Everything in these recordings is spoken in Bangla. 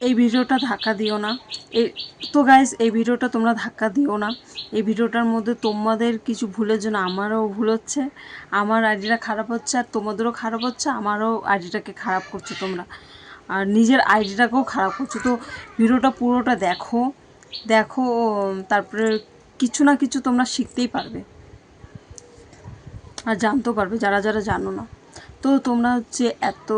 এই ভিডিওটা ধাক্কা দিও না। এই তো গাইস, এই ভিডিওটা তোমরা ধাক্কা দিও না। এই ভিডিওটার মধ্যে তোমাদের কিছু ভুলের জন্য আমারও ভুল হচ্ছে, আমার আইডিটা খারাপ হচ্ছে, আর তোমাদেরও খারাপ হচ্ছে, আমারও আইডিটাকে খারাপ করছো তোমরা, আর নিজের আইডিটাকেও খারাপ করছো। তো ভিডিওটা পুরোটা দেখো, দেখো, তারপরে কিছু না কিছু তোমরা শিখতেই পারবে আর জানতেও পারবে যারা যারা জানো না। তো তোমরা হচ্ছে এত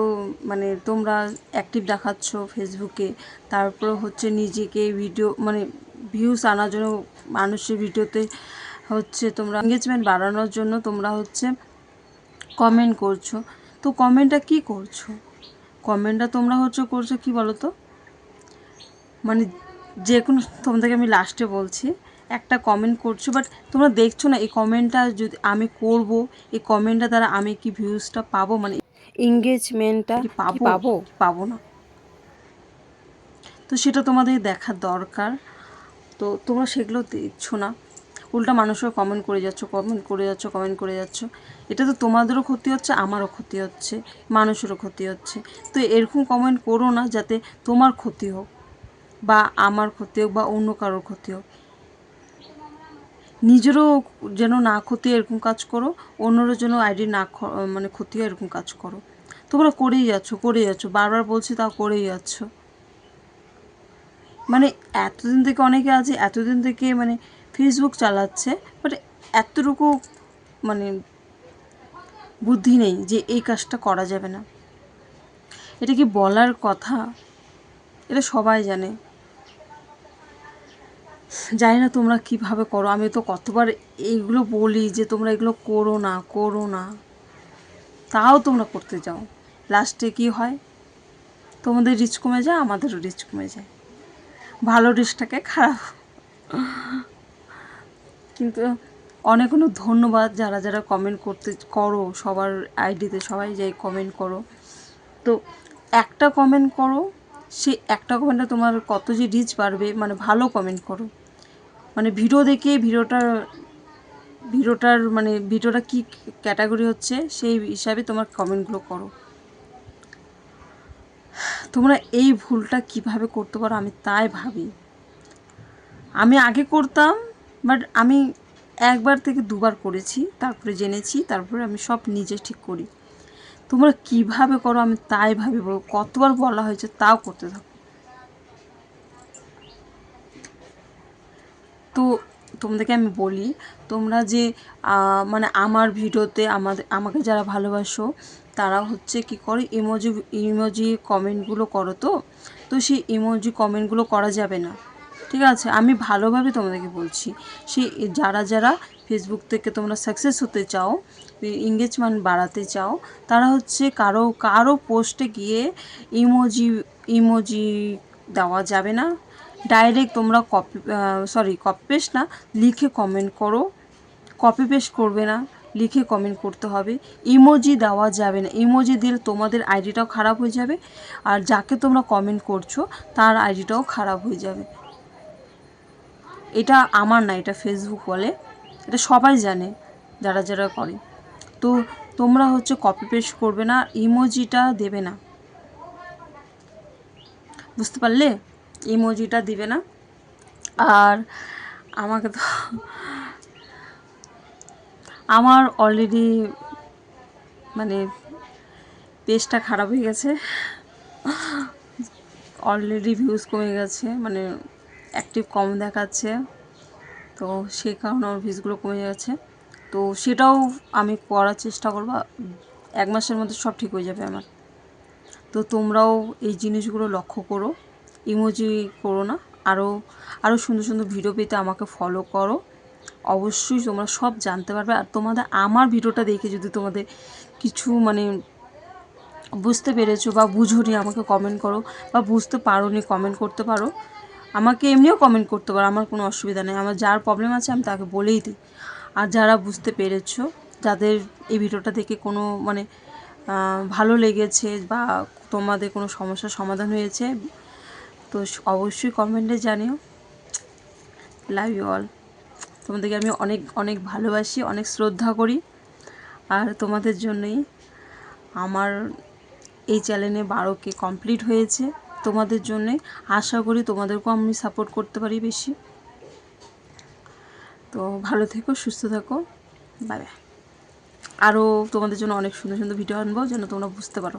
মানে তোমরা অ্যাক্টিভ দেখাচ্ছ ফেসবুকে, তারপর হচ্ছে নিজেকে ভিডিও মানে ভিউস আনার জন্য মানুষের ভিডিওতে হচ্ছে তোমরা এঙ্গেজমেন্ট বাড়ানোর জন্য তোমরা হচ্ছে কমেন্ট করছো। তো কমেন্টটা কি করছো? কমেন্টটা তোমরা হচ্ছে করছো কি বলো তো, মানে যে কোনো, তোমাদেরকে আমি লাস্টে বলছি, একটা কমেন্ট করছো বাট তোমরা দেখছো না এই কমেন্টটা যদি আমি করব, এই কমেন্টটা দ্বারা আমি কি ভিউজটা পাবো, মানে এঙ্গেজমেন্টটা কি পাবো? পাবো না। তো সেটা তোমাদের দেখার দরকার। তো তোমরা সেগুলো দেখছো না, উল্টা মানুষও কমেন্ট করে যাচ্ছ, কমেন্ট করে যাচ্ছ, কমেন্ট করে যাচ্ছ। এটা তো তোমাদেরও ক্ষতি হচ্ছে, আমারও ক্ষতি হচ্ছে, মানুষেরও ক্ষতি হচ্ছে। তো এরকম কমেন্ট করো না যাতে তোমার ক্ষতি হোক বা আমার ক্ষতি হোক বা অন্য কারোর ক্ষতি হোক। নিজেরও যেন না ক্ষতি এরকম কাজ করো, অন্যরও যেন আইডি না মানে ক্ষতি হয় এরকম কাজ করো। তোমরা করেই যাচ্ছ, বারবার বলছি তাও করেই যাচ্ছ। মানে এতদিন থেকে অনেকে আছে, এতদিন থেকে মানে ফেসবুক চালাচ্ছে, বাট এতটুকু মানে বুদ্ধি নেই যে এই কাজটা করা যাবে না। এটা কি বলার কথা? এটা সবাই জানে। জানি না তোমরা কিভাবে করো, আমি তো কতবার এইগুলো বলি যে তোমরা এগুলো করো না, করো না, তাও তোমরা করতে যাও। লাস্টে কি হয়? তোমাদের রিচ কমে যায়, আমাদেরও রিচ কমে যায়, ভালো রিচটাকে খারাপ। কিন্তু অনেক অনেক ধন্যবাদ যারা যারা কমেন্ট করো, সবার আইডিতে সবাই যাই কমেন্ট করো। তো একটা কমেন্ট করো, সেই একটা কমেন্টে তোমার কত যে রিচ বাড়বে, মানে ভালো কমেন্ট করো, মানে ভিডিও দেখে ভিডিওটার মানে ভিডিওটা কী ক্যাটাগরি হচ্ছে সেই হিসাবে তোমার কমেন্টগুলো করো। তোমরা এই ভুলটা কিভাবে করতে পারো আমি তাই ভাবি। আমি আগে করতাম, বাট আমি একবার থেকে দুবার করেছি, তারপরে জেনেছি, তারপরে আমি সব নিজে ঠিক করি। তোমরা কিভাবে করো আমি তাই ভাবি, কতবার বলা হয়েছে তাও করতে থাকো। তো তোমাদেরকে আমি বলি, তোমরা যে মানে আমার ভিডিওতে আমাকে যারা ভালোবাসো তারা হচ্ছে কি করে, ইমোজি কমেন্টগুলো করো। তো সেই ইমোজি কমেন্টগুলো করা যাবে না, ঠিক আছে? আমি ভালোভাবে তোমাদেরকে বলছি, সেই যারা যারা ফেসবুক থেকে তোমরা সাকসেস হতে চাও, এঙ্গেজমেন্ট বাড়াতে চাও, তারা হচ্ছে কারো পোস্টে গিয়ে ইমোজি দেওয়া যাবে না। ডাইরেক্ট তোমরা কপি পেস্ট না, লিখে কমেন্ট করো। কপি পেস্ট করবে না, লিখে কমেন্ট করতে হবে। ইমোজি দেওয়া যাবে না, ইমোজি দিলে তোমাদের আইডিটাও খারাপ হয়ে যাবে, আর যাকে তোমরা কমেন্ট করছো তার আইডিটাও খারাপ হয়ে যাবে। এটা আমার না, এটা ফেসবুক বলে, এটা সবাই জানে যারা যারা করে। তো তোমরা হচ্ছে কপি পেস্ট করবে না, ইমোজিটা দেবে না, বুঝতে পারলে? ইমোজিটা দিবে না। আর আমাকে তো আমার অলরেডি মানে পেজটা খারাপ হয়ে গেছে, অলরেডি ভিউজ কমে গেছে, মানে অ্যাক্টিভ কম দেখাচ্ছে। তো সেই কারণে আমার ভিউজগুলো কমে যাচ্ছে। তো সেটাও আমি করার চেষ্টা করবো, 1 মাসের মধ্যে সব ঠিক হয়ে যাবে আমার। তো তোমরাও এই জিনিসগুলো লক্ষ্য করো, ইমোজি করো না। আরও সুন্দর সুন্দর ভিডিও পেতে আমাকে ফলো করো। অবশ্যই তোমরা সব জানতে পারবে। আর তোমাদের আমার ভিডিওটা দেখে যদি তোমাদের কিছু মানে বুঝতে পেরেছো বা বুঝোনি, আমাকে কমেন্ট করো, বা বুঝতে পারোনি কমেন্ট করতে পারো, আমাকে এমনিও কমেন্ট করতে পারো, আমার কোনো অসুবিধা নেই। আমার যার প্রবলেম আছে আমি তাকে বলেই দিই। আর যারা বুঝতে পেরেছো, যাদের এই ভিডিওটা দেখে কোনো মানে ভালো লেগেছে বা তোমাদের কোনো সমস্যার সমাধান হয়েছে, তো অবশ্যই কমেন্টে জানিও। Love you all. তোমাদেরকে আমি অনেক অনেক ভালোবাসি, অনেক শ্রদ্ধা করি। আর তোমাদের জন্যই আমার এই চ্যানেলে 12K কমপ্লিট হয়েছে। তোমাদের জন্যে। আশা করি তোমাদেরকেও আমি সাপোর্ট করতে পারি বেশি। তো ভালো থেকো, সুস্থ থাকো, বাই বাই। আরও তোমাদের জন্য অনেক সুন্দর সুন্দর ভিডিও আনবো যেন তোমরা বুঝতে পারো।